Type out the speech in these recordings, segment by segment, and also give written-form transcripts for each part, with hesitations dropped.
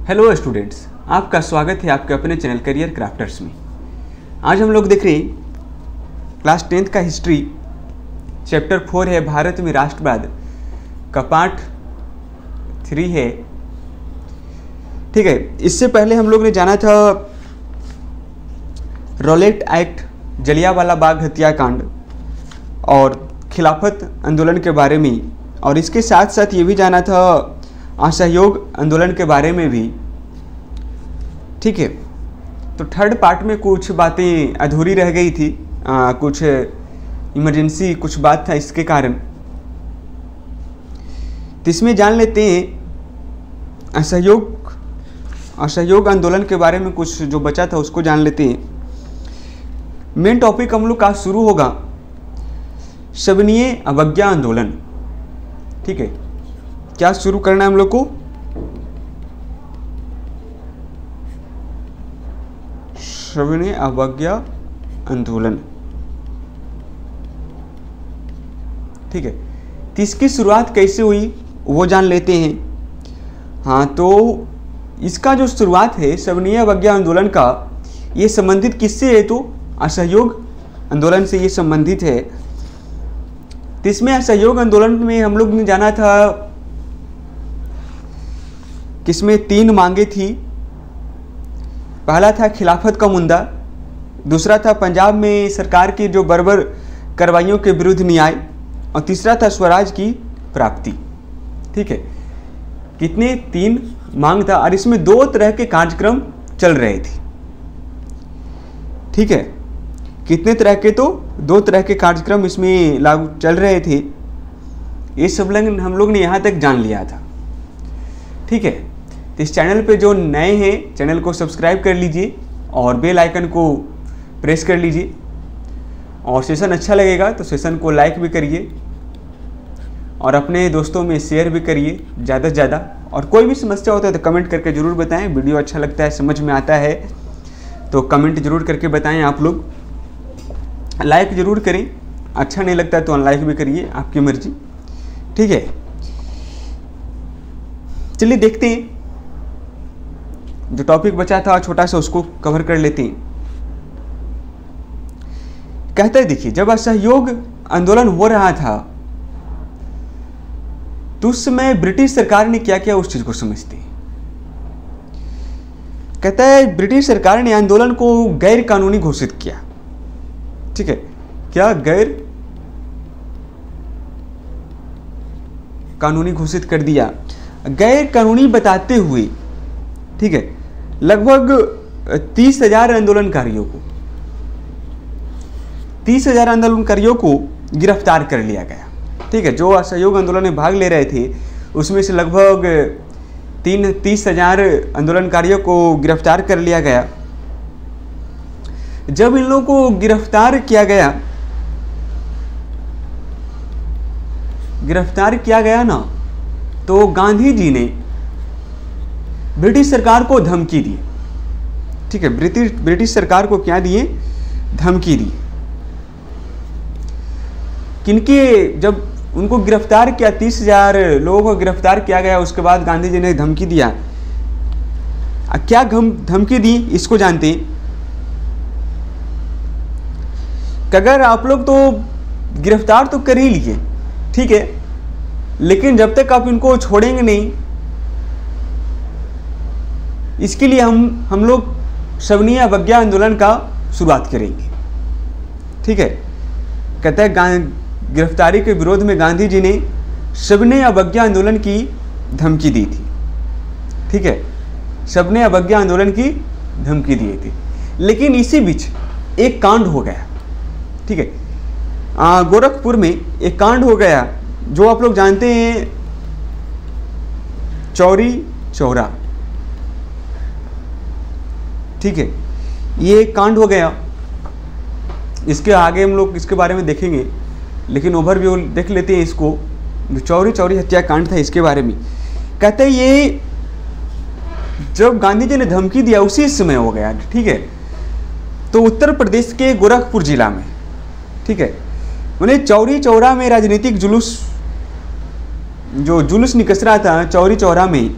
Hello students, आपका स्वागत है आपके अपने चैनल करियर क्राफ्टर्स में। आज हम लोग देख रहे हैं क्लास 10th का हिस्ट्री चैप्टर 4 है भारत में राष्ट्रवाद का पार्ट 3 है। ठीक है, इससे पहले हम लोग ने जाना था रॉलेट एक्ट, जलियांवाला बाग हत्याकांड और खिलाफत आंदोलन के बारे में, और इसके साथ साथ ये भी जाना था असहयोग आंदोलन के बारे में भी। ठीक है, तो थर्ड पार्ट में कुछ बातें अधूरी रह गई थी, कुछ इमरजेंसी कुछ बात था इसके कारण। तो इसमें जान लेते हैं असहयोग आंदोलन के बारे में, कुछ जो बचा था उसको जान लेते हैं। मेन टॉपिक हम लोग का शुरू होगा सविनय अवज्ञा आंदोलन। ठीक है, क्या शुरू करना है हम लोग को? सविनय अवज्ञा आंदोलन। ठीक है, तो इसकी शुरुआत कैसे हुई वो जान लेते हैं। हाँ, तो इसका जो शुरुआत है सविनय अवज्ञा आंदोलन का, ये संबंधित किससे है? तो असहयोग आंदोलन से ये संबंधित है। तो इसमें असहयोग आंदोलन में हम लोग ने जाना था किसमें 3 मांगे थी। पहला था खिलाफत का मुद्दा, दूसरा था पंजाब में सरकार की जो बर्बर कार्रवाइयों के विरुद्ध न्याय, और तीसरा था स्वराज की प्राप्ति। ठीक है, कितने 3 मांग था, और इसमें 2 तरह के कार्यक्रम चल रहे थे। ठीक है, कितने तरह के? तो 2 तरह के कार्यक्रम इसमें लागू चल रहे थे। ये सब लोग हम लोग ने यहाँ तक जान लिया था। ठीक है, तो इस चैनल पे जो नए हैं चैनल को सब्सक्राइब कर लीजिए और बेल आइकन को प्रेस कर लीजिए, और सेशन अच्छा लगेगा तो सेशन को लाइक भी करिए और अपने दोस्तों में शेयर भी करिए ज़्यादा से ज़्यादा। और कोई भी समस्या होता है तो कमेंट करके ज़रूर बताएं। वीडियो अच्छा लगता है, समझ में आता है तो कमेंट ज़रूर करके बताएं। आप लोग लाइक ज़रूर करें, अच्छा नहीं लगता तो अनलाइक भी करिए, आपकी मर्जी। ठीक है, चलिए देखते हैं जो टॉपिक बचा था छोटा सा उसको कवर कर लेते हैं। कहते हैं, देखिए, जब असहयोग आंदोलन हो रहा था तो उस समय ब्रिटिश सरकार ने क्या किया उस चीज को समझते हैं। कहता है ब्रिटिश सरकार ने आंदोलन को गैर कानूनी घोषित किया। ठीक है, क्या गैर कानूनी घोषित कर दिया। गैर कानूनी बताते हुए, ठीक है, लगभग 30,000 आंदोलनकारियों को गिरफ्तार कर लिया गया। ठीक है, जो असहयोग आंदोलन में भाग ले रहे थे उसमें से लगभग 30,000 आंदोलनकारियों को गिरफ्तार कर लिया गया। जब इन लोगों को गिरफ्तार किया गया ना, तो गांधी जी ने ब्रिटिश सरकार को धमकी दी। ठीक है, ब्रिटिश सरकार को क्या दिए? धमकी दी। किनके? जब उनको गिरफ्तार किया, 30,000 लोगों को गिरफ्तार किया गया, उसके बाद गांधी जी ने धमकी दिया। क्या धमकी दी इसको जानते हैं कि अगर आप लोग तो गिरफ्तार तो कर ही लिए, ठीक है, लेकिन जब तक आप इनको छोड़ेंगे नहीं, इसके लिए हम लोग सविनय अवज्ञा आंदोलन का शुरुआत करेंगे। ठीक है, कहता है गिरफ्तारी के विरोध में गांधी जी ने सविनय अवज्ञा आंदोलन की धमकी दी थी। ठीक है, सविनय अवज्ञा आंदोलन की धमकी दी थी। लेकिन इसी बीच एक कांड हो गया। ठीक है, गोरखपुर में एक कांड हो गया जो आप लोग जानते हैं, चौरी चौरा। ठीक है, ये एक कांड हो गया। इसके आगे हम लोग इसके बारे में देखेंगे, लेकिन ओवरव्यू देख लेते हैं इसको। चौरी चौरी हत्याकांड था, इसके बारे में कहते हैं ये जब गांधी जी ने धमकी दिया उसी समय हो गया। ठीक है, तो उत्तर प्रदेश के गोरखपुर जिला में। ठीक है, मैंने चौरी चौरा में राजनीतिक जुलूस निकस रहा था चौरी चौरा में,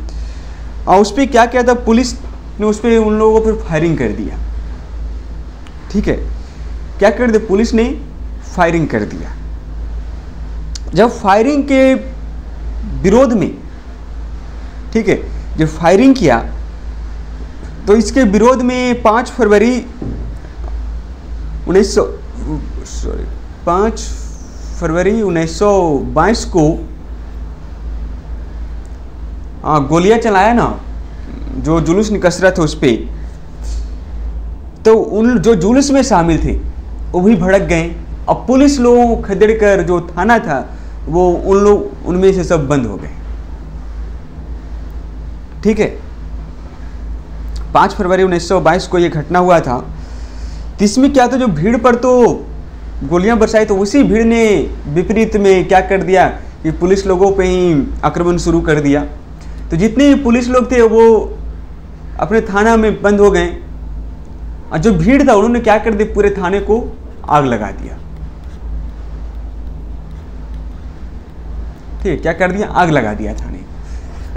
और उस पर क्या किया था, पुलिस ने उस पर उन लोगों पर फायरिंग कर दिया। ठीक है, क्या कर दिया, पुलिस ने फायरिंग कर दिया। जब फायरिंग के विरोध में, ठीक है, जब फायरिंग किया तो इसके विरोध में 5 फरवरी 1922 को गोलियां चलाया ना, जो जुलूस निकसरत है उस पर, तो उन जो जुलूस में शामिल थे वो भी भड़क गए। अब पुलिस लोगों को खदेड़ कर जो थाना था वो उनमें से सब बंद हो गए। ठीक है, 5 फरवरी 1922 को ये घटना हुआ था। तो इसमें क्या था, जो भीड़ पर तो गोलियां बरसाई, तो उसी भीड़ ने विपरीत में क्या कर दिया कि पुलिस लोगों पे ही आक्रमण शुरू कर दिया। तो जितने पुलिस लोग थे वो अपने थाना में बंद हो गए, और जो भीड़ था उन्होंने क्या कर दिया, पूरे थाने को आग लगा दिया। ठीक है, क्या कर दिया, आग लगा दिया थाने।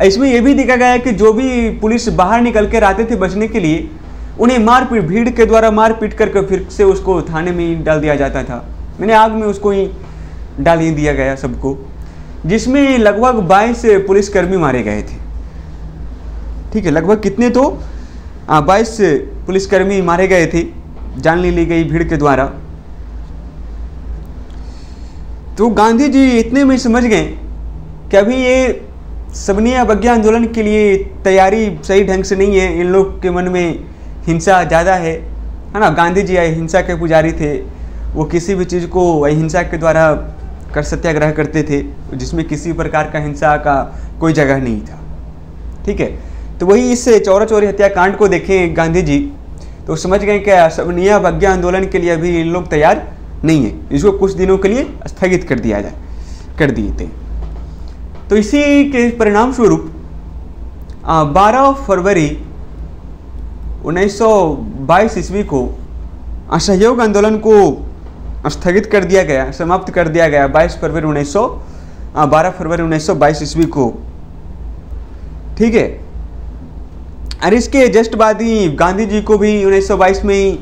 इसमें यह भी देखा गया है कि जो भी पुलिस बाहर निकल कर आते थे बचने के लिए, उन्हें मारपीट, भीड़ के द्वारा मारपीट करके फिर से उसको थाने में ही डाल दिया जाता था। मैंने आग में उसको ही डाल ही दिया गया सबको, जिसमें लगभग 22 पुलिसकर्मी मारे गए थे। ठीक है, लगभग कितने, तो 22 पुलिसकर्मी मारे गए थे, जान ली गई भीड़ के द्वारा। तो गांधी जी इतने में समझ गए कि अभी ये सविनय अवज्ञा आंदोलन के लिए तैयारी सही ढंग से नहीं है, इन लोग के मन में हिंसा ज़्यादा है ना। गांधी जी अहिंसा के पुजारी थे, वो किसी भी चीज़ को अहिंसा के द्वारा कर सत्याग्रह करते थे, जिसमें किसी प्रकार का हिंसा का कोई जगह नहीं था। ठीक है, तो वही इस चौरा चौरी हत्याकांड को देखें गांधी जी, तो समझ गए कि सविनय अवज्ञा आंदोलन के लिए अभी इन लोग तैयार नहीं है, इसको कुछ दिनों के लिए स्थगित कर दिए थे। तो इसी के परिणाम स्वरूप 12 फरवरी 1922 ईस्वी को असहयोग आंदोलन को स्थगित कर दिया गया, समाप्त कर दिया गया। 12 फरवरी 1922 ईस्वी को। ठीक है, और इसके जस्ट बाद ही गांधी जी को भी 1922 में ही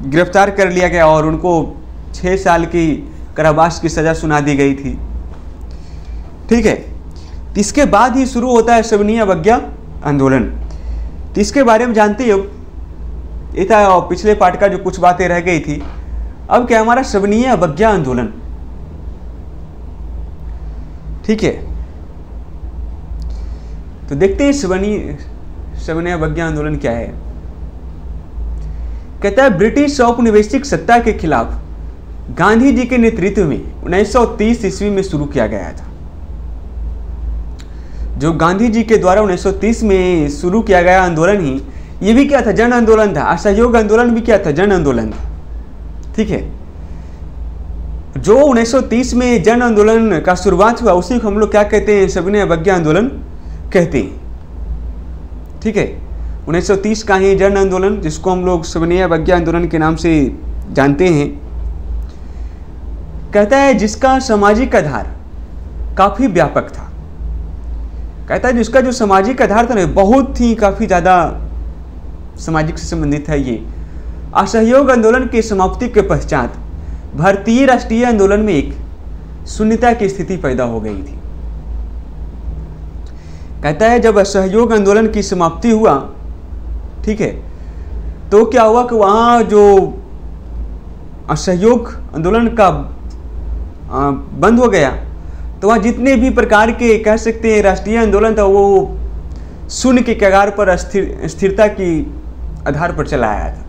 गिरफ्तार कर लिया गया और उनको 6 साल की कारावास की सज़ा सुना दी गई थी। ठीक है, तो इसके बाद ही शुरू होता है सविनय अवज्ञा आंदोलन। तो इसके बारे में जानते हो, ये था पिछले पार्ट का जो कुछ बातें रह गई थी। अब क्या हमारा सविनय अवज्ञा आंदोलन। ठीक है, तो देखते हैं सविनय अवज्ञा आंदोलन क्या है। कहता है, ब्रिटिश औपनिवेशिक सत्ता के खिलाफ गांधी जी के नेतृत्व में 1930 ईस्वी में शुरू किया गया था। जो गांधी जी के द्वारा 1930 में शुरू किया गया आंदोलन ही, ये भी क्या था, जन आंदोलन था। असहयोग आंदोलन भी क्या था, जन आंदोलन था। ठीक है, जो 1930 में जन आंदोलन का शुरुआत हुआ उसी को हम लोग क्या कहते हैं, सविनय अवज्ञा आंदोलन कहते हैं। ठीक है, 1930 का ही जन आंदोलन, जिसको हम लोग सविनय अवज्ञा आंदोलन के नाम से जानते हैं। कहता है जिसका सामाजिक आधार काफी व्यापक था। कहता है जिसका जो सामाजिक आधार था ना, बहुत ही काफी ज्यादा सामाजिक से संबंधित है। ये असहयोग आंदोलन की समाप्ति के पश्चात भारतीय राष्ट्रीय आंदोलन में एक शून्यता की स्थिति पैदा हो गई थी। कहता है जब असहयोग आंदोलन की समाप्ति हुआ, ठीक है, तो क्या हुआ कि वहाँ जो असहयोग आंदोलन का बंद हो गया, तो वहाँ जितने भी प्रकार के कह सकते हैं राष्ट्रीय आंदोलन था वो शून्य के कगार पर स्थिरता की आधार पर चला आया था,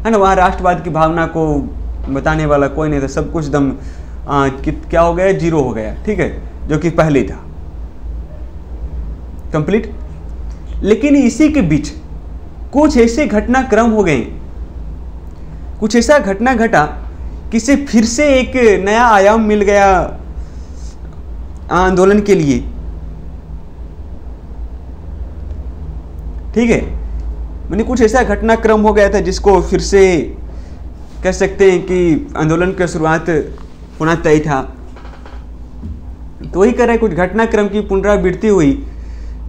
है ना। वहाँ राष्ट्रवाद की भावना को बताने वाला कोई नहीं था, सब कुछ दम क्या हो गया, जीरो हो गया। ठीक है, जो कि पहले था कंप्लीट। लेकिन इसी के बीच कुछ ऐसे घटनाक्रम हो गए, कुछ ऐसा घटना घटा कि इसे फिर से एक नया आयाम मिल गया आंदोलन के लिए। ठीक है, मैंने कुछ ऐसा घटनाक्रम हो गया था जिसको फिर से कह सकते हैं कि आंदोलन की शुरुआत होना तय था। तो वही कर रहे, कुछ घटनाक्रम की पुनरावृत्ति हुई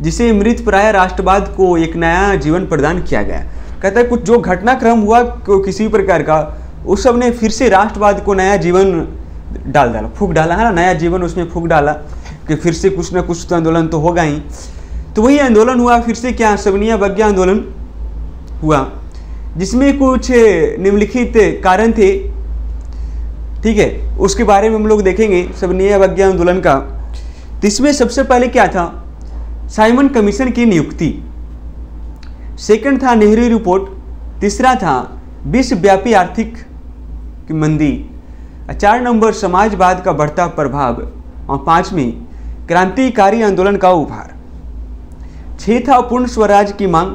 जिसे मृतप्राय राष्ट्रवाद को एक नया जीवन प्रदान किया गया। कहता है कुछ जो घटनाक्रम हुआ किसी प्रकार का, उस सब ने फिर से राष्ट्रवाद को नया जीवन डाला, फूंक डाला है ना, नया जीवन उसमें फूंक डाला कि फिर से कुछ ना कुछ तो आंदोलन तो होगा ही। तो वही आंदोलन हुआ फिर से, क्या, सविनय अवज्ञा आंदोलन हुआ, जिसमें कुछ निम्नलिखित कारण थे। ठीक है, उसके बारे में हम लोग देखेंगे सविनय अवज्ञा आंदोलन का। तो इसमें सबसे पहले क्या था, साइमन कमीशन की नियुक्ति, सेकंड था नेहरू रिपोर्ट, तीसरा था विश्वव्यापी आर्थिक की मंदी, 4 नंबर समाजवाद का बढ़ता प्रभाव, और 5वीं क्रांतिकारी आंदोलन का उभार, 6 था पूर्ण स्वराज की मांग,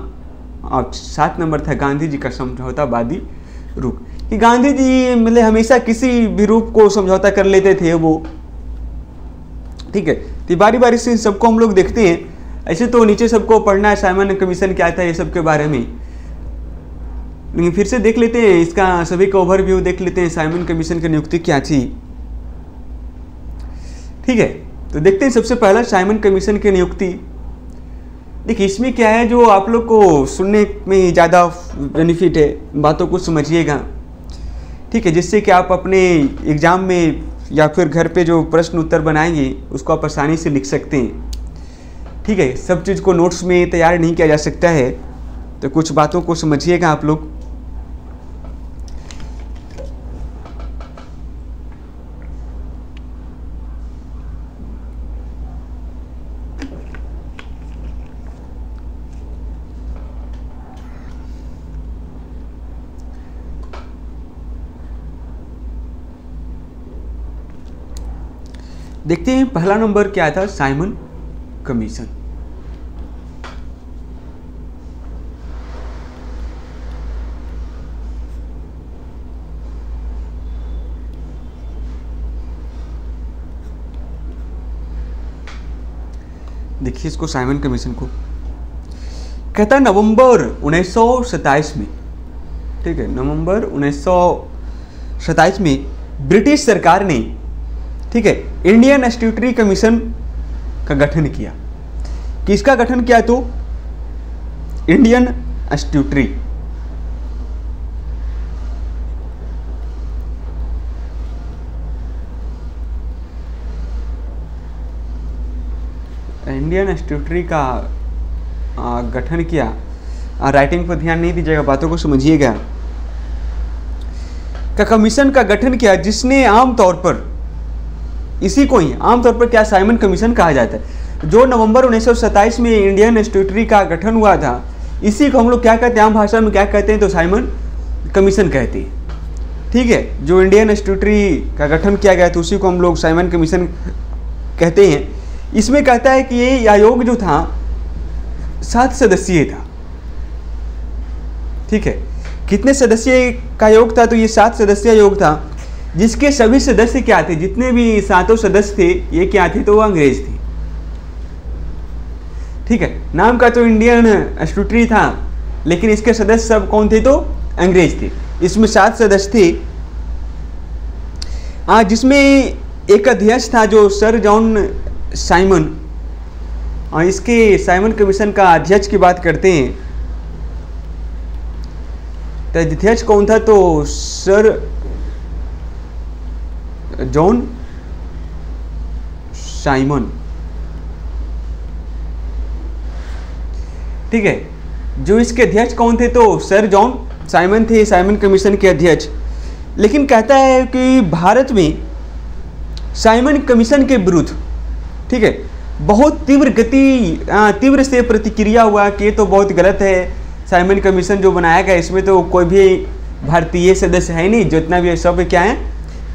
और 7 नंबर था गांधी जी का समझौतावादी रूप। कि गांधी जी मतलब हमेशा किसी भी रूप को समझौता कर लेते थे वो। ठीक है, तो बारी बारी से सबको हम लोग देखते हैं। ऐसे तो नीचे सबको पढ़ना है साइमन कमीशन क्या था ये सब के बारे में, लेकिन फिर से देख लेते हैं इसका सभी का ओवरव्यू देख लेते हैं, साइमन कमीशन की नियुक्ति क्या थी। ठीक है, तो देखते हैं सबसे पहला साइमन कमीशन की नियुक्ति। देखिए इसमें क्या है जो आप लोग को सुनने में ज़्यादा बेनिफिट है, बातों को समझिएगा। ठीक है, जिससे कि आप अपने एग्ज़ाम में या फिर घर पे जो प्रश्न उत्तर बनाएंगे उसको आप आसानी से लिख सकते हैं। ठीक है, सब चीज़ को नोट्स में तैयार नहीं किया जा सकता है, तो कुछ बातों को समझिएगा आप लोग। देखते हैं पहला नंबर क्या था, साइमन कमीशन। देखिए इसको साइमन कमीशन को कहता है नवंबर 1927 में। ठीक है, नवंबर 1927 में ब्रिटिश सरकार ने, ठीक है, इंडियन स्टैट्यूटरी कमीशन का गठन किया। किसका गठन किया? तो इंडियन स्टैट्यूटरी, इंडियन स्टैट्यूटरी का गठन किया। राइटिंग पर ध्यान नहीं दीजिएगा, बातों को समझिएगा। का कमीशन का गठन किया जिसने आमतौर पर, इसी को ही आमतौर पर क्या साइमन कमीशन कहा जाता है। जो नवंबर 1927 में इंडियन स्टैट्यूटरी का गठन हुआ था, इसी को हम लोग क्या कहते हैं, आम भाषा में क्या कहते हैं, तो साइमन कमीशन कहते हैं। ठीक है, जो इंडियन स्टैट्यूटरी का गठन किया गया था उसी को हम लोग साइमन कमीशन कहते हैं। इसमें कहता है कि ये आयोग जो था 7 सदस्यीय था। ठीक है, कितने सदस्य का आयोग था? तो ये 7 सदस्यीय आयोग था, जिसके सभी सदस्य क्या थे, जितने भी 7 सदस्य थे ये क्या थे, तो वो अंग्रेज थे। ठीक है, नाम का तो इंडियन स्टैट्यूटरी था, लेकिन इसके सदस्य सब कौन थे, तो अंग्रेज थे। इसमें 7 सदस्य थे, जिसमें एक अध्यक्ष था जो सर जॉन साइमन। और इसके साइमन कमीशन का अध्यक्ष की बात करते हैं, तो अध्यक्ष कौन था, तो सर जॉन साइमन। ठीक है, जो इसके अध्यक्ष कौन थे, तो सर जॉन साइमन थे, साइमन कमीशन के अध्यक्ष। लेकिन कहता है कि भारत में साइमन कमीशन के विरुद्ध, ठीक है, बहुत तीव्र से प्रतिक्रिया हुआ कि ये तो बहुत गलत है, साइमन कमीशन जो बनाया गया इसमें तो कोई भी भारतीय सदस्य है नहीं, जितना भी सब क्या है,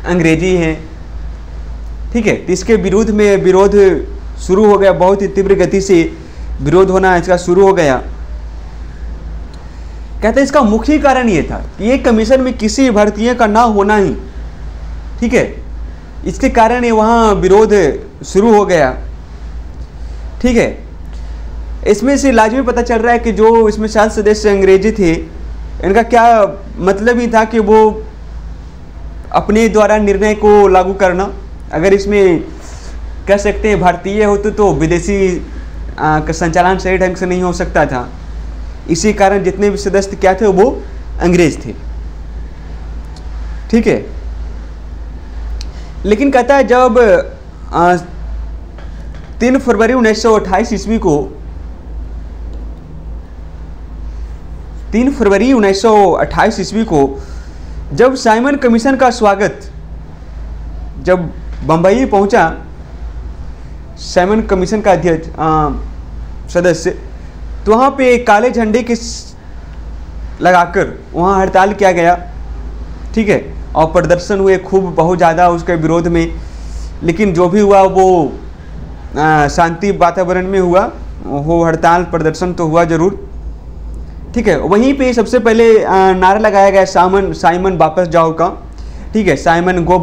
अंग्रेजी हैं। ठीक है, तो इसके विरोध में विरोध शुरू हो गया, बहुत ही तीव्र गति से विरोध होना इसका शुरू हो गया। कहते हैं इसका मुख्य कारण ये था कि ये कमीशन में किसी भारतीय का ना होना ही, ठीक है, इसके कारण ये वहाँ विरोध शुरू हो गया। ठीक है, इसमें से लाजमी पता चल रहा है कि जो इसमें 7 सदस्य अंग्रेजी थे, इनका क्या मतलब ही था कि वो अपने द्वारा निर्णय को लागू करना। अगर इसमें कह सकते हैं भारतीय होते तो विदेशी का संचालन सही ढंग से नहीं हो सकता था। इसी कारण जितने भी सदस्य क्या थे वो अंग्रेज थे। ठीक है, लेकिन कहता है जब 3 फरवरी 1928 ईस्वी को 3 फरवरी 1928 ईस्वी को जब साइमन कमीशन का स्वागत जब बंबई पहुंचा, साइमन कमीशन का अध्यक्ष सदस्य, तो वहाँ पे काले झंडे के लगाकर वहाँ हड़ताल किया गया। ठीक है, और प्रदर्शन हुए खूब, बहुत ज़्यादा उसके विरोध में। लेकिन जो भी हुआ वो शांति वातावरण में हुआ, वो हड़ताल प्रदर्शन तो हुआ जरूर। ठीक है, वहीं पे सबसे पहले नारा लगाया गया साइमन वापस जाओ का। ठीक है, साइमन गो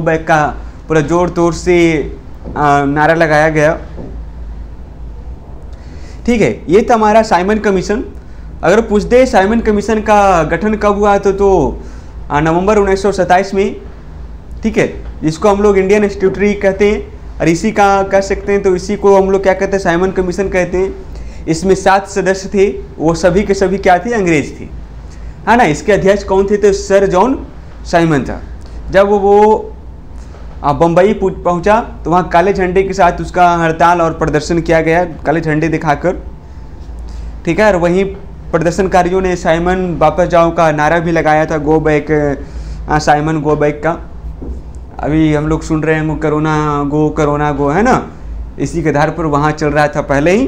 बैक का पूरा जोर तोड़ से नारा लगाया गया। ठीक है, ये था हमारा साइमन कमीशन। अगर पूछते साइमन कमीशन का गठन कब हुआ तो नवंबर 1927 में। ठीक है, जिसको हम लोग इंडियन स्टैट्यूटरी कहते हैं, और इसी का कह सकते हैं, तो इसी को हम लोग क्या कहते हैं, साइमन कमीशन कहते हैं। इसमें 7 सदस्य थे, वो सभी के सभी क्या थे, अंग्रेज थे, है ना। इसके अध्यक्ष कौन थे, तो सर जॉन साइमन था। जब वो बम्बई पहुंचा तो वहाँ काले झंडे के साथ उसका हड़ताल और प्रदर्शन किया गया, काले झंडे दिखाकर। ठीक है, और वहीं प्रदर्शनकारियों ने साइमन वापस जाओ का नारा भी लगाया था, go back Simon go back का। अभी हम लोग सुन रहे हैं करोना गो, है ना। इसी के आधार पर वहाँ चल रहा था पहले ही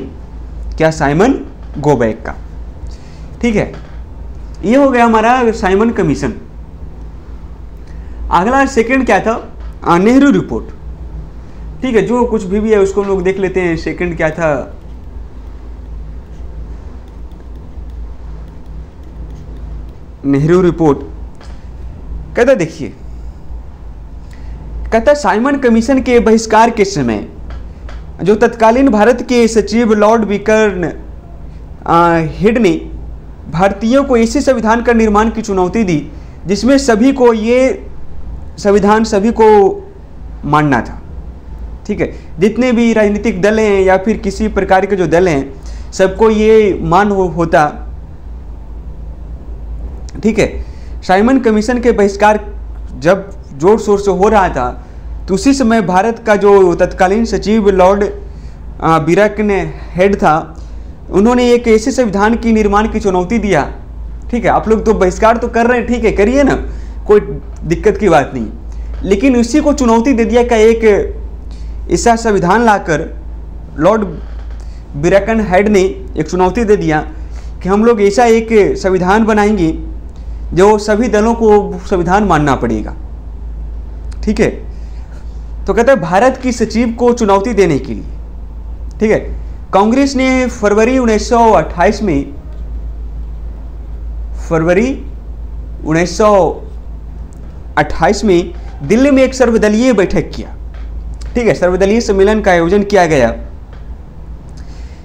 क्या, साइमन गो बैक का। ठीक है, ये हो गया हमारा साइमन कमीशन। अगला सेकंड क्या था, नेहरू रिपोर्ट। ठीक है, जो कुछ भी है उसको हम लोग देख लेते हैं। सेकंड क्या था, नेहरू रिपोर्ट। कहता देखिए, कहता साइमन कमीशन के बहिष्कार के समय जो तत्कालीन भारत के सचिव लॉर्ड विकर्न हेड ने भारतीयों को ऐसे संविधान का निर्माण की चुनौती दी जिसमें सभी को ये संविधान सभी को मानना था। ठीक है, जितने भी राजनीतिक दल हैं या फिर किसी प्रकार के जो दल हैं, सबको ये मान होता। ठीक है, साइमन कमीशन के बहिष्कार जब जोर शोर से हो रहा था, तो उसी समय भारत का जो तत्कालीन सचिव लॉर्ड विकर्न हेड था, उन्होंने एक ऐसे संविधान की निर्माण की चुनौती दिया। ठीक है, आप लोग तो बहिष्कार तो कर रहे हैं, ठीक है, करिए ना, कोई दिक्कत की बात नहीं, लेकिन उसी को चुनौती दे दिया कि एक ऐसा संविधान लाकर लॉर्ड विकर्न हेड ने एक चुनौती दे दिया कि हम लोग ऐसा एक संविधान बनाएंगे जो सभी दलों को संविधान मानना पड़ेगा। ठीक है, तो कहते हैं भारत की सचिव को चुनौती देने के लिए, ठीक है, कांग्रेस ने फरवरी 1928 में दिल्ली में एक सर्वदलीय बैठक किया। ठीक है, सर्वदलीय सम्मेलन का आयोजन किया गया।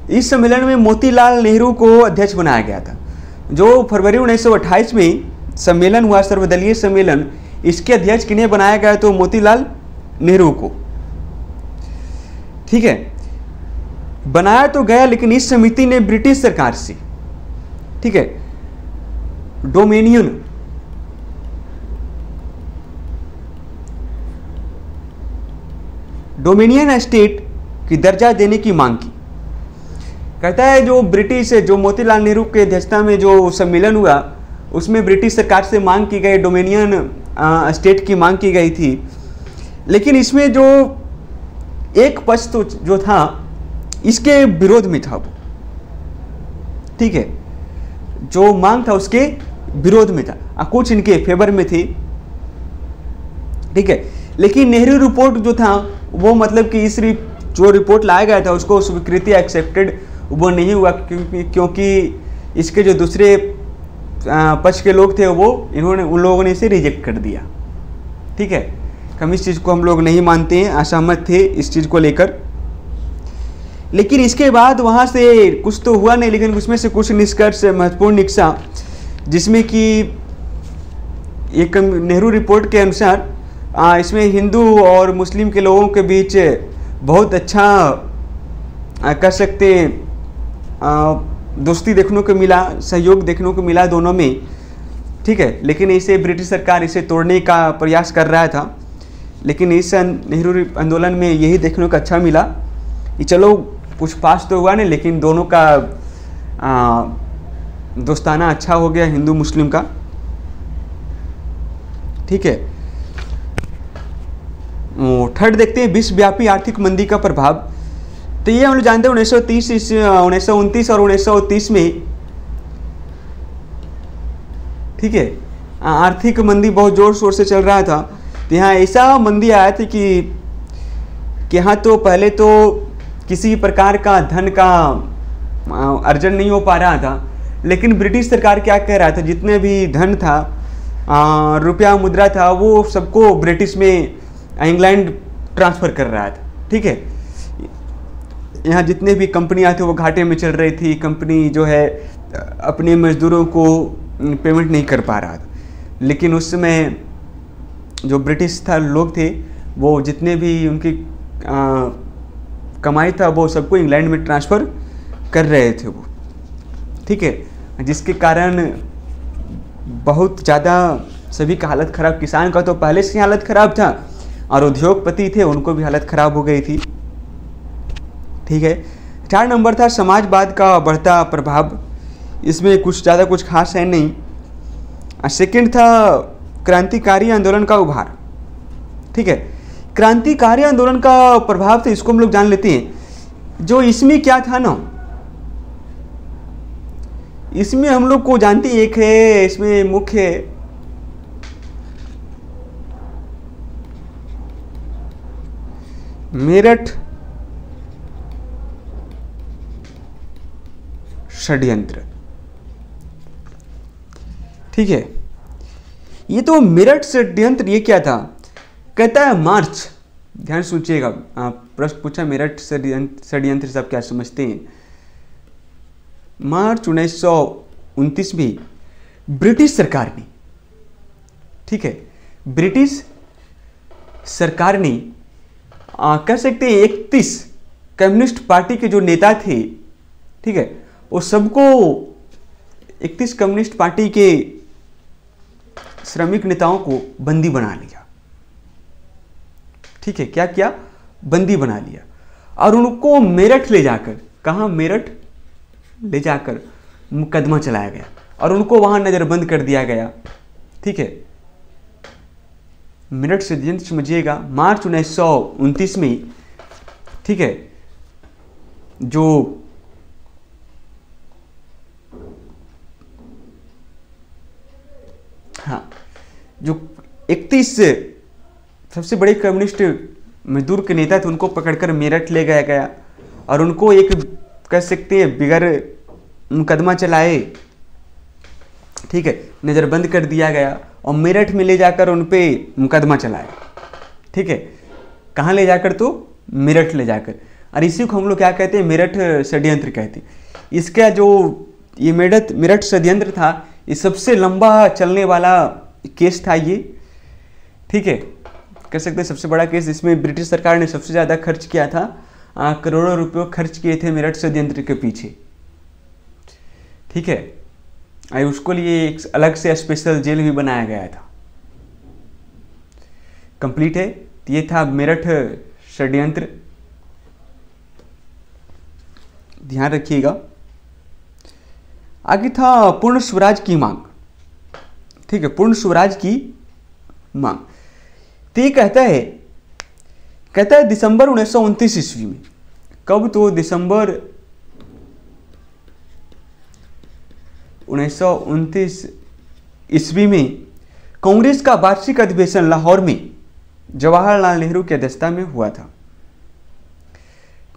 इस सम्मेलन में मोतीलाल नेहरू को अध्यक्ष बनाया गया था। जो फरवरी 1928 में सम्मेलन हुआ, सर्वदलीय सम्मेलन, इसके अध्यक्ष किन्हें बनाया गया, तो मोतीलाल नेहरू को। ठीक है, बनाया तो गया, लेकिन इस समिति ने ब्रिटिश सरकार से, ठीक है, डोमिनियन स्टेट की दर्जा देने की मांग की। कहता है जो ब्रिटिश, जो मोतीलाल नेहरू की अध्यक्षता में जो सम्मेलन हुआ, उसमें ब्रिटिश सरकार से मांग की गई, डोमिनियन स्टेट की मांग की गई थी। लेकिन इसमें जो एक पक्ष तो जो था इसके विरोध में था वो। ठीक है, जो मांग था उसके विरोध में था, कुछ इनके फेवर में थी। ठीक है, लेकिन नेहरू रिपोर्ट जो था वो मतलब कि इस जो रिपोर्ट लाया गया था उसको स्वीकृति एक्सेप्टेड वो नहीं हुआ, क्योंकि इसके जो दूसरे पक्ष के लोग थे उन लोगों ने इसे रिजेक्ट कर दिया। ठीक है, हम इस चीज़ को हम लोग नहीं मानते हैं, असहमत थे इस चीज़ को लेकर। लेकिन इसके बाद वहाँ से कुछ तो हुआ नहीं, लेकिन उसमें से कुछ निष्कर्ष महत्वपूर्ण निकला, जिसमें कि एक नेहरू रिपोर्ट के अनुसार इसमें हिंदू और मुस्लिम के लोगों के बीच बहुत अच्छा कह सकते दोस्ती देखने को मिला, सहयोग देखने को मिला दोनों में, ठीक है। लेकिन इसे ब्रिटिश सरकार इसे तोड़ने का प्रयास कर रहा था। लेकिन इस नेहरू आंदोलन में यही देखने को अच्छा मिला कि चलो कुछ पास तो हुआ नहीं, लेकिन दोनों का दोस्ताना अच्छा हो गया हिंदू मुस्लिम का, ठीक है। थर्ड देखते हैं विश्वव्यापी आर्थिक मंदी का प्रभाव। तो ये हम लोग जानते हैं 1929 और 1930 में, ठीक है, आर्थिक मंदी बहुत जोर शोर से चल रहा था। तो यहाँ ऐसा मंदी आया था कि यहाँ तो पहले तो किसी प्रकार का धन का अर्जन नहीं हो पा रहा था। लेकिन ब्रिटिश सरकार क्या कह रहा था, जितने भी धन था, रुपया मुद्रा था, वो सबको ब्रिटिश में इंग्लैंड ट्रांसफ़र कर रहा था, ठीक है। यहाँ जितने भी कंपनियाँ थे वो घाटे में चल रही थी। कंपनी जो है अपने मजदूरों को पेमेंट नहीं कर पा रहा था। लेकिन उस समय जो ब्रिटिश लोग थे, वो जितने भी उनकी कमाई था वो सबको इंग्लैंड में ट्रांसफ़र कर रहे थे वो, ठीक है। जिसके कारण बहुत ज़्यादा सभी का हालत ख़राब, किसान का तो पहले से हालत ख़राब था और उद्योगपति थे उनको भी हालत ख़राब हो गई थी, ठीक है। 4 नंबर था समाजवाद का बढ़ता प्रभाव। इसमें कुछ ज़्यादा कुछ खास है नहीं। सेकंड था क्रांतिकारी आंदोलन का उभार, ठीक है। क्रांतिकारी आंदोलन का प्रभाव, तो इसको हम लोग जान लेते हैं। जो इसमें क्या था ना, इसमें हम लोग को जानते एक है, इसमें मुख्य मेरठ षड्यंत्र, ठीक है। ये तो मेरठ षड्यंत्र, ये क्या था, कहता है मार्च, ध्यान सोचिएगा, प्रश्न पूछा मेरठ षड्यंत्र से आप क्या समझते हैं। मार्च 1929 में ब्रिटिश सरकार ने, ठीक है, ब्रिटिश सरकार ने कह सकते हैं 31 कम्युनिस्ट पार्टी के जो नेता थे, ठीक है, वो सबको 31 कम्युनिस्ट पार्टी के श्रमिक नेताओं को बंदी बना लिया, ठीक है। क्या किया, बंदी बना लिया और उनको मेरठ ले जाकर, कहाँ, मेरठ ले जाकर मुकदमा चलाया गया और उनको वहां नजरबंद कर दिया गया, ठीक है। मेरठ षड्यंत्र समझिएगा, मार्च 1929 में, ठीक है, जो हाँ, जो 31 सबसे बड़े कम्युनिस्ट मजदूर के नेता थे उनको पकड़कर मेरठ ले गया गया और उनको एक कह सकते हैं बिगर मुकदमा चलाए, ठीक है, नज़रबंद कर दिया गया और मेरठ में ले जाकर उन पे मुकदमा चलाया, ठीक है। कहाँ ले जाकर, तो मेरठ ले जाकर। और इसी को हम लोग क्या कहते हैं, मेरठ षड्यंत्र कहते हैं। इसका जो ये मेरठ षड्यंत्र था, ये सबसे लंबा चलने वाला केस था ये, ठीक है, कह सकते हैं सबसे बड़ा केस। इसमें ब्रिटिश सरकार ने सबसे ज़्यादा खर्च किया था, करोड़ों रुपये खर्च किए थे मेरठ षड्यंत्र के पीछे, ठीक है। उसको लिए एक अलग से स्पेशल जेल भी बनाया गया था। कंप्लीट है, ये था मेरठ षड्यंत्र, ध्यान रखिएगा। आगे था पूर्ण स्वराज की मांग, ठीक है, पूर्ण स्वराज की मांग। तो ये कहता है दिसंबर 1929 ईस्वी में, कब, तो दिसंबर 1929 ईस्वी में कांग्रेस का वार्षिक अधिवेशन लाहौर में जवाहरलाल नेहरू की अध्यक्षता में हुआ था,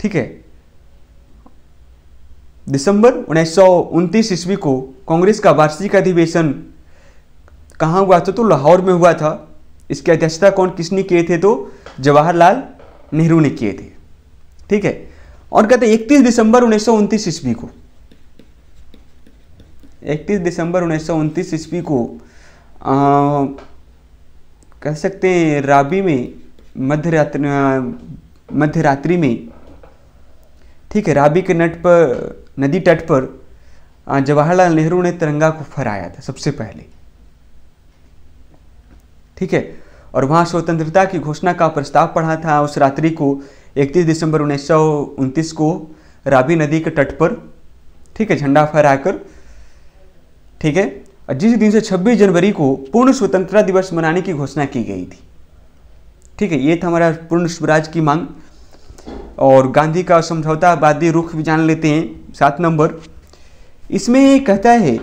ठीक है। दिसंबर 1929 ईस्वी को कांग्रेस का वार्षिक अधिवेशन कहाँ हुआ था, तो लाहौर में हुआ था। इसकी अध्यक्षता किसने किए थे, तो जवाहरलाल नेहरू ने किए थे, ठीक है। और कहते 31 दिसंबर 1929 ईस्वी को, 31 दिसंबर 1929 ईस्वी को कह सकते हैं राबी में मध्य रात्रि में, ठीक है, रावी के नदी तट पर जवाहरलाल नेहरू ने तिरंगा को फहराया था सबसे पहले। ठीक है, और वहाँ स्वतंत्रता की घोषणा का प्रस्ताव पढ़ा था उस रात्रि को 31 दिसंबर 1929 को रावी नदी के तट पर, ठीक है, झंडा फहराकर। ठीक है, और जिस दिन से 26 जनवरी को पूर्ण स्वतंत्रता दिवस मनाने की घोषणा की गई थी। ठीक है, ये था हमारा पूर्ण स्वराज की मांग। और गांधी का समझौतावादी रुख भी जान लेते हैं 7 नंबर। इसमें ये कहता है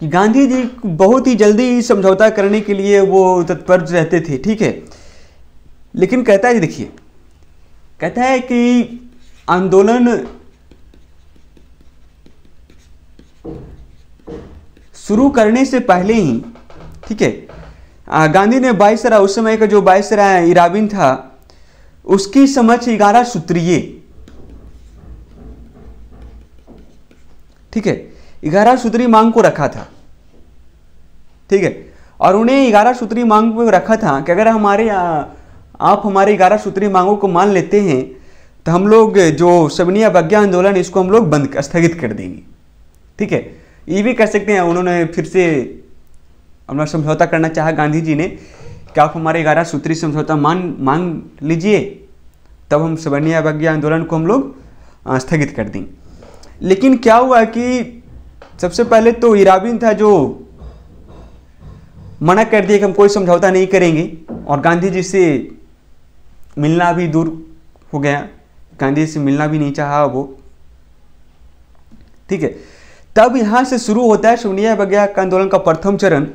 कि गांधी जी बहुत ही जल्दी समझौता करने के लिए वो तत्पर रहते थे। ठीक है, लेकिन कहता है, देखिए, कहता है कि आंदोलन शुरू करने से पहले ही, ठीक है, गांधी ने वायसराय, उस समय का जो वायसराय इराबिन था, उसकी समझ 11 सूत्रीय, ठीक है, 11 सूत्री मांग को रखा था। ठीक है, और उन्हें 11 सूत्री मांग को रखा था कि अगर आप हमारे 11 सूत्री मांगों को मान लेते हैं तो हम लोग जो सबनी अवज्ञा आंदोलन, इसको हम लोग स्थगित कर देंगे। ठीक है, ये भी कह सकते हैं उन्होंने फिर से अपना समझौता करना चाहा गांधी जी ने कि आप हमारे 11 सूत्री समझौता मान लीजिए, तब हम सबनी अवज्ञा आंदोलन को हम लोग स्थगित कर दें। लेकिन क्या हुआ कि सबसे पहले तो इराबिन था जो मना कर दिया कि हम कोई समझौता नहीं करेंगे, और गांधी जी से मिलना भी दूर हो गया, गांधी जी से मिलना भी नहीं चाहा वो। ठीक है, तब यहां से शुरू होता है सबनी अवज्ञा आंदोलन का प्रथम चरण,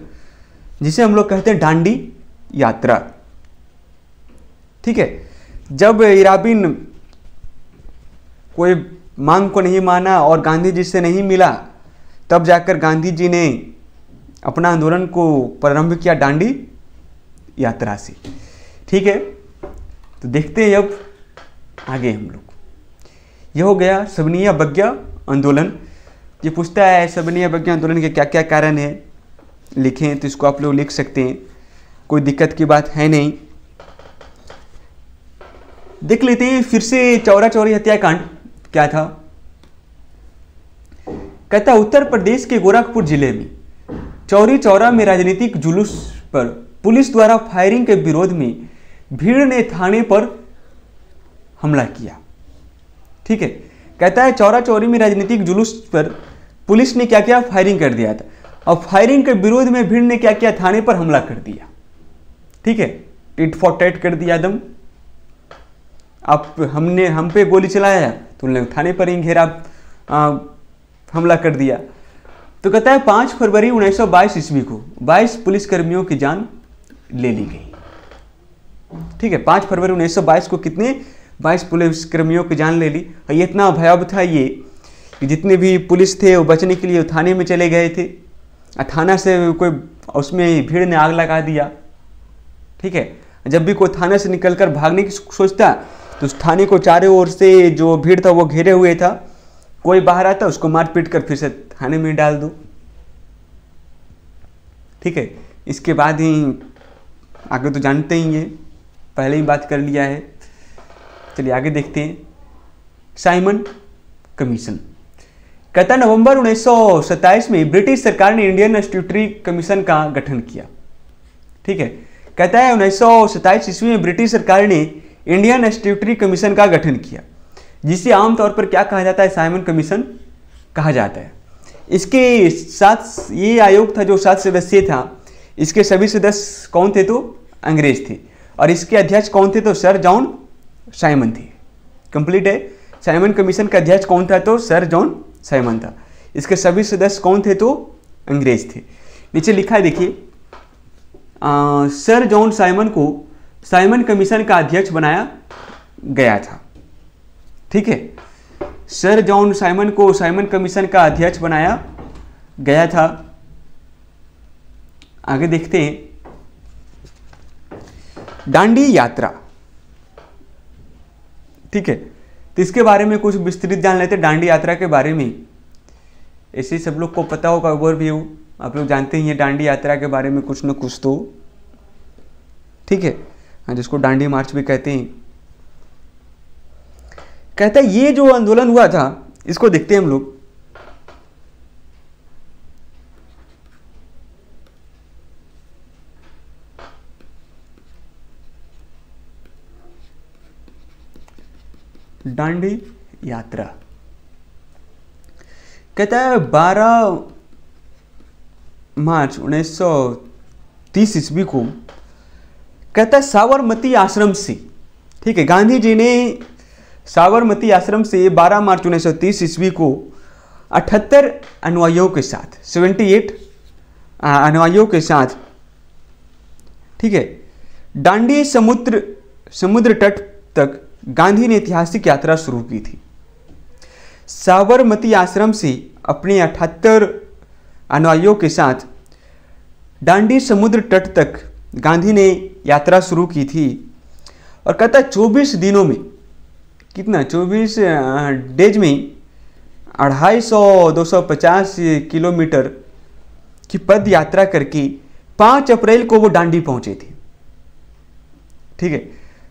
जिसे हम लोग कहते हैं दांडी यात्रा। ठीक है, जब इराबिन कोई मांग को नहीं माना और गांधी जी से नहीं मिला, तब जाकर गांधी जी ने अपना आंदोलन को प्रारंभ किया दांडी यात्रा से। ठीक है, तो देखते हैं अब आगे हम लोग। यह हो गया सबनी अवज्ञा आंदोलन। ये पूछता है सबनी अवज्ञा आंदोलन के क्या क्या कारण है, लिखें, तो इसको आप लोग लिख सकते हैं, कोई दिक्कत की बात है नहीं। देख लेते हैं फिर से चौरा चौरी हत्याकांड क्या था। कहता उत्तर प्रदेश के गोरखपुर जिले में चौरी चौरा में राजनीतिक जुलूस पर पुलिस द्वारा फायरिंग के विरोध में भीड़ ने थाने पर हमला किया। ठीक है, कहता है चौरा चौरी में राजनीतिक जुलूस पर पुलिस ने क्या किया, फायरिंग कर दिया था, और फायरिंग के विरोध में भीड़ ने क्या किया, थाने पर हमला कर दिया। ठीक है, टिट फॉर टैट कर दिया एकदम। आप हम पे गोली चलाया तो उन्होंने थाने पर ही घेरा, हमला कर दिया। तो कहता है 5 फरवरी 1922 ईस्वी को 22 पुलिसकर्मियों की जान ले ली गई। ठीक है, 5 फरवरी 1922 को कितने 22 पुलिसकर्मियों की जान ले ली। और ये इतना भयावह था ये कि जितने भी पुलिस थे वो बचने के लिए थाने में चले गए थे, थाना से कोई उसमें भीड़ ने आग लगा दिया। ठीक है, जब भी कोई थाने से निकलकर भागने की सोचता तो उस थाने को चारों ओर से जो भीड़ था वो घेरे हुए था, कोई बाहर आता उसको मार पीट कर फिर से थाने में डाल दो। ठीक है, इसके बाद ही आगे तो जानते ही हैं, पहले ही बात कर लिया है। चलिए आगे देखते हैं। साइमन कमीशन कहता नवंबर 1927 में ब्रिटिश सरकार ने इंडियन स्टैट्यूटरी कमीशन का गठन किया। ठीक है, कहता है 1927 ईस्वी में ब्रिटिश सरकार ने इंडियन स्टैट्यूटरी कमीशन का गठन किया, जिसे आमतौर पर क्या कहा जाता है, साइमन कमीशन कहा जाता है। इसके साथ ये आयोग था जो 7 सदस्यीय था, इसके सभी सदस्य कौन थे, तो अंग्रेज थे, और इसके अध्यक्ष कौन थे, तो सर जॉन साइमन थे। कंप्लीट है। साइमन कमीशन का अध्यक्ष कौन था, तो सर जॉन साइमन था। इसके सभी सदस्य कौन थे, तो अंग्रेज थे। नीचे लिखा है देखिए, सर जॉन साइमन को साइमन कमीशन का अध्यक्ष बनाया गया था। ठीक है, सर जॉन साइमन को साइमन कमीशन का अध्यक्ष बनाया गया था। आगे देखते हैं। दांडी यात्रा। ठीक है, तो इसके बारे में कुछ विस्तृत जान लेते हैं दांडी यात्रा के बारे में। ऐसे सब लोग को पता होगा, ओवरव्यू आप लोग जानते ही हैं दांडी यात्रा के बारे में कुछ न कुछ तो। ठीक है, जिसको दांडी मार्च भी कहते हैं। कहता है ये जो आंदोलन हुआ था इसको देखते हैं हम लोग। दांडी यात्रा कहता है 12 मार्च 1930 ईस्वी को, कहता है साबरमती आश्रम से, ठीक है, गांधी जी ने साबरमती आश्रम से 12 मार्च 1930 ईस्वी को 78 अनुयायियों के साथ 78 अनुयायियों के साथ, ठीक है, दांडी समुद्र तट तक गांधी ने ऐतिहासिक यात्रा शुरू की थी। साबरमती आश्रम से अपने 78 अनुयायियों के साथ दांडी समुद्र तट तक गांधी ने यात्रा शुरू की थी। और कहता है 24 दिनों में, कितना, 24 डेज में 250 किलोमीटर की पद यात्रा करके 5 अप्रैल को वो दांडी पहुंचे थे। ठीक है,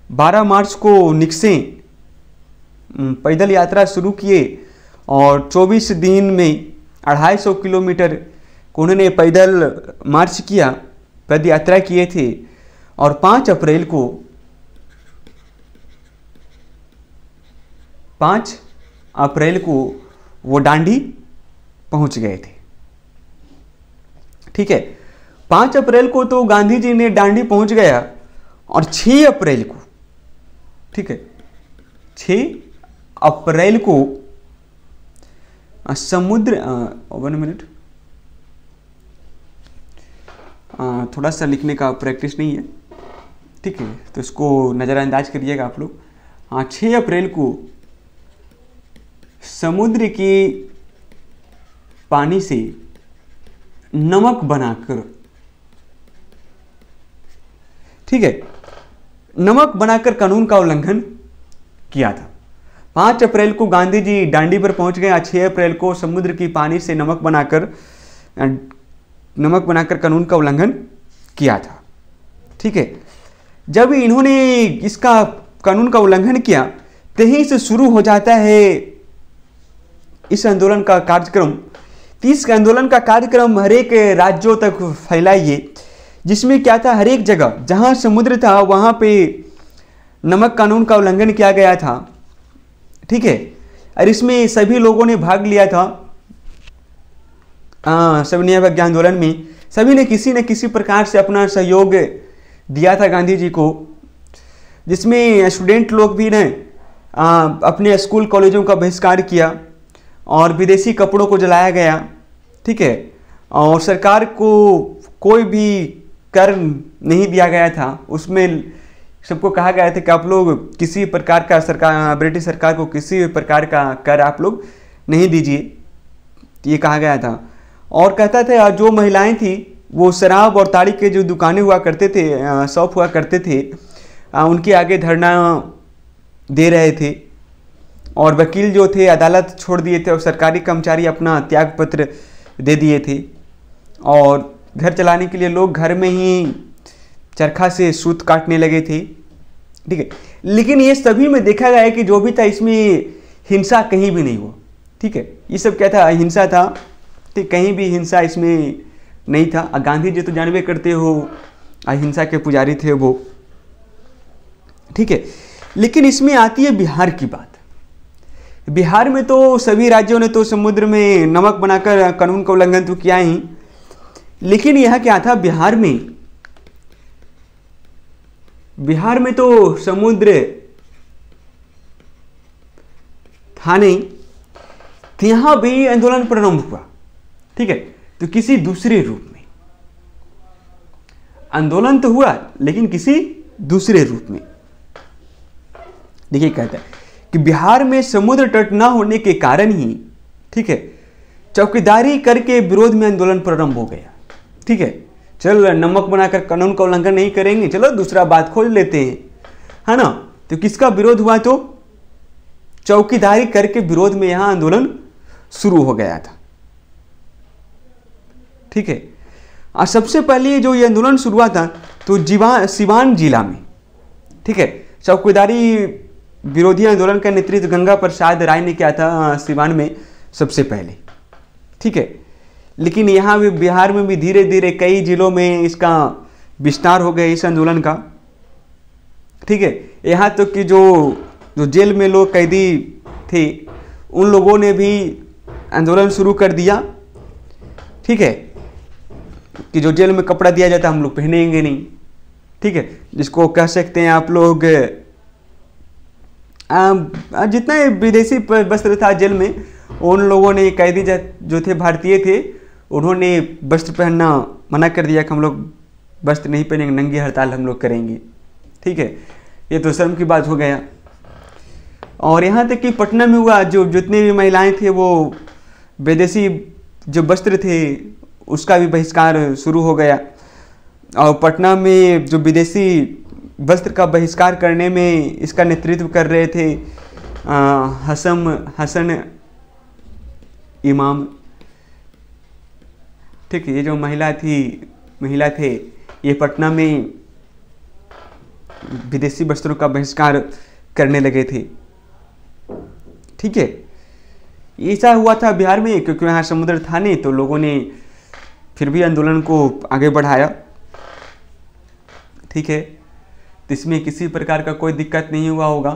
12 मार्च को निकसे पैदल यात्रा शुरू किए और 24 दिन में 250 किलोमीटर को उन्होंने पैदल मार्च किया, पद यात्रा किए थे। और 5 अप्रैल को वो दांडी पहुंच गए थे। ठीक है, 5 अप्रैल को तो गांधी जी ने दांडी पहुंच गया और 6 अप्रैल को, ठीक है, 6 अप्रैल को समुद्र 1 मिनट, थोड़ा सा लिखने का प्रैक्टिस नहीं है, ठीक है, तो इसको नज़रअंदाज करिएगा आप लोग। हाँ, 6 अप्रैल को समुद्र के पानी से नमक बनाकर, ठीक है, नमक बनाकर कानून का उल्लंघन किया था। 5 अप्रैल को गांधी जी दांडी पर पहुंच गए। 6 अप्रैल को समुद्र की पानी से नमक बनाकर कानून का उल्लंघन किया था। ठीक है, जब इन्होंने इसका कानून का उल्लंघन किया, तहीं से शुरू हो जाता है इस आंदोलन का कार्यक्रम। इस आंदोलन का कार्यक्रम हर एक राज्यों तक फैलाइए, जिसमें क्या था, हर एक जगह जहां समुद्र था वहां पे नमक कानून का उल्लंघन किया गया था। ठीक है, और इसमें सभी लोगों ने भाग लिया था। सविनय अवज्ञा आंदोलन में सभी ने किसी न किसी प्रकार से अपना सहयोग दिया था गांधी जी को, जिसमें स्टूडेंट लोग भी ने अपने स्कूल कॉलेजों का बहिष्कार किया और विदेशी कपड़ों को जलाया गया। ठीक है, और सरकार को कोई भी कर नहीं दिया गया था। उसमें सबको कहा गया था कि आप लोग किसी प्रकार का ब्रिटिश सरकार को किसी भी प्रकार का कर आप लोग नहीं दीजिए, ये कहा गया था। और कहता था जो महिलाएं थी वो शराब और ताड़ी के जो दुकानें हुआ करते थे, शॉप हुआ करते थे, उनके आगे धरना दे रहे थे। और वकील जो थे अदालत छोड़ दिए थे और सरकारी कर्मचारी अपना त्याग पत्र दे दिए थे। और घर चलाने के लिए लोग घर में ही चरखा से सूत काटने लगे थे। ठीक है, लेकिन ये सभी में देखा गया है कि जो भी था इसमें हिंसा कहीं भी नहीं हुआ। ठीक है, ये सब क्या था, हिंसा था। ठीक, कहीं भी हिंसा इसमें नहीं था। गांधी जी तो जानवे करते हो अहिंसा के पुजारी थे वो। ठीक है, लेकिन इसमें आती है बिहार की बात। बिहार में तो सभी राज्यों ने तो समुद्र में नमक बनाकर कानून का उल्लंघन तो किया ही, लेकिन यह क्या था, बिहार में तो समुद्र था नहीं, तो यहां भी आंदोलन प्रारंभ हुआ। ठीक है, तो किसी दूसरे रूप में आंदोलन तो हुआ, लेकिन किसी दूसरे रूप में। देखिए, कहता है कि बिहार में समुद्र तट न होने के कारण ही, ठीक है, चौकीदारी करके विरोध में आंदोलन प्रारंभ हो गया। ठीक है, चल नमक बनाकर कानून का उल्लंघन नहीं करेंगे, चलो दूसरा बात खोज लेते हैं, है ना। तो किसका विरोध हुआ, तो चौकीदारी करके विरोध में यहां आंदोलन शुरू हो गया था। ठीक है, और सबसे पहले जो ये आंदोलन शुरू हुआ था तो सिवान जिला में, ठीक है। चौकीदारी विरोधी आंदोलन का नेतृत्व गंगा प्रसाद राय ने किया था सिवान में सबसे पहले, ठीक है। लेकिन यहाँ भी बिहार में भी धीरे धीरे कई जिलों में इसका विस्तार हो गया इस आंदोलन का, ठीक है। यहाँ तक कि जो जेल में लोग कैदी थे उन लोगों ने भी आंदोलन शुरू कर दिया, ठीक है, कि जो जेल में कपड़ा दिया जाता हम लोग पहनेंगे नहीं, ठीक है। जिसको कह सकते हैं आप लोग जितना विदेशी वस्त्र था जेल में, उन लोगों ने कैदी जो थे भारतीय थे उन्होंने वस्त्र पहनना मना कर दिया कि हम लोग वस्त्र नहीं पहनेंगे, नंगी हड़ताल हम लोग करेंगे, ठीक है। ये तो शर्म की बात हो गया। और यहाँ तक कि पटना में हुआ, जो जितनी भी महिलाएं थे वो विदेशी जो वस्त्र थे उसका भी बहिष्कार शुरू हो गया। और पटना में जो विदेशी वस्त्र का बहिष्कार करने में इसका नेतृत्व कर रहे थे हसन इमाम, ठीक है। ये जो महिला थे ये पटना में विदेशी वस्त्रों का बहिष्कार करने लगे थे, ठीक है। ऐसा हुआ था बिहार में क्योंकि यहाँ समुद्र था नहीं, तो लोगों ने फिर भी आंदोलन को आगे बढ़ाया, ठीक है। तो इसमें किसी प्रकार का कोई दिक्कत नहीं हुआ होगा।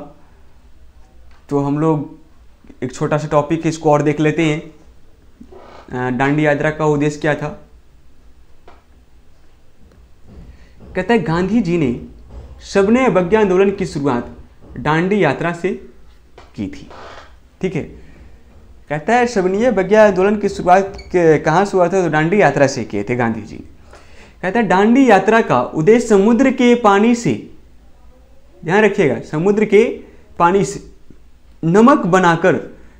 तो हम लोग एक छोटा सा टॉपिक है इसको और देख लेते हैं। दांडी यात्रा का उद्देश्य क्या था? कहता है गांधी जी ने सविनय अवज्ञा आंदोलन की शुरुआत दांडी यात्रा से की थी, ठीक है। कहता है सविनय अवज्ञा आंदोलन की शुरुआत कहाँ से हुआ था? तो दांडी यात्रा से किए थे गांधी जी। कहता है दांडी यात्रा का उद्देश्य समुद्र के पानी से, ध्यान रखिएगा, समुद्र के पानी से नमक बनाकर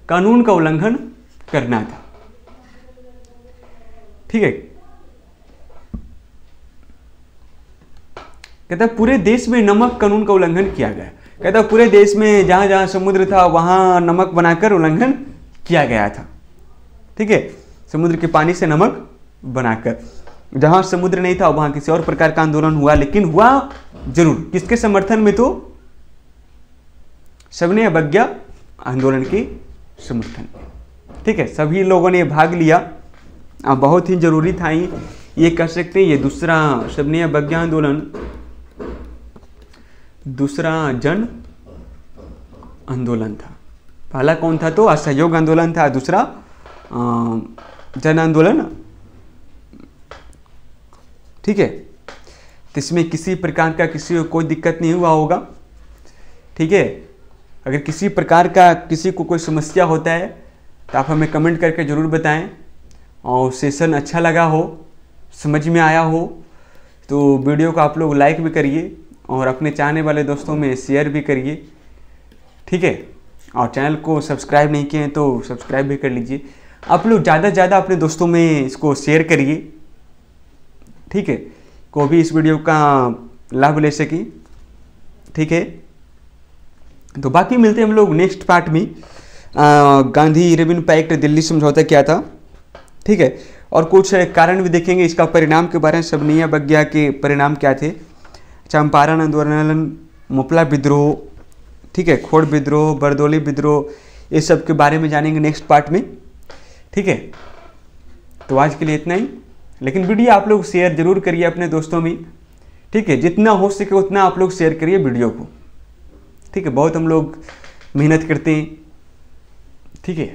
कानून का उल्लंघन करना था, ठीक है। कहता है पूरे देश में नमक कानून का उल्लंघन किया गया। कहता है पूरे देश में जहां जहां समुद्र था वहां नमक बनाकर उल्लंघन किया गया था, ठीक है। समुद्र के पानी से नमक बनाकर, जहां समुद्र नहीं था वहां किसी और प्रकार का आंदोलन हुआ, लेकिन हुआ जरूर किसके समर्थन में? तो सविनय अवज्ञा आंदोलन के समर्थन में, ठीक है। सभी लोगों ने भाग लिया, बहुत ही जरूरी था। ये कह सकते हैं ये दूसरा सविनय अवज्ञा आंदोलन दूसरा जन आंदोलन था। पहला कौन था? तो असहयोग आंदोलन था, दूसरा जन आंदोलन, ठीक है। तो इसमें किसी प्रकार का किसी को कोई दिक्कत नहीं हुआ होगा, ठीक है। अगर किसी प्रकार का किसी को कोई समस्या होता है तो आप हमें कमेंट करके ज़रूर बताएं। और सेशन अच्छा लगा हो, समझ में आया हो तो वीडियो को आप लोग लाइक भी करिए और अपने चाहने वाले दोस्तों में शेयर भी करिए, ठीक है। और चैनल को सब्सक्राइब नहीं किए हैं तो सब्सक्राइब भी कर लीजिए। आप लोग ज़्यादा से ज़्यादा अपने दोस्तों में इसको शेयर करिए, ठीक है, को भी इस वीडियो का लाभ ले सके, ठीक है। तो बाकी मिलते हैं हम लोग नेक्स्ट पार्ट में। गांधी इरविन पैक्ट दिल्ली समझौता क्या था, ठीक है, और कुछ कारण भी देखेंगे इसका, परिणाम के बारे में, सविनय अवज्ञा के परिणाम क्या थे, चंपारण आंदोलन, मुपला विद्रोह, ठीक है, खोड़ विद्रोह, बरदौली विद्रोह, ये सब के बारे में जानेंगे नेक्स्ट पार्ट में, ठीक है। तो आज के लिए इतना ही, लेकिन वीडियो आप लोग शेयर जरूर करिए अपने दोस्तों में, ठीक है। जितना हो सके उतना आप लोग शेयर करिए वीडियो को, ठीक है। बहुत हम लोग मेहनत करते हैं, ठीक है।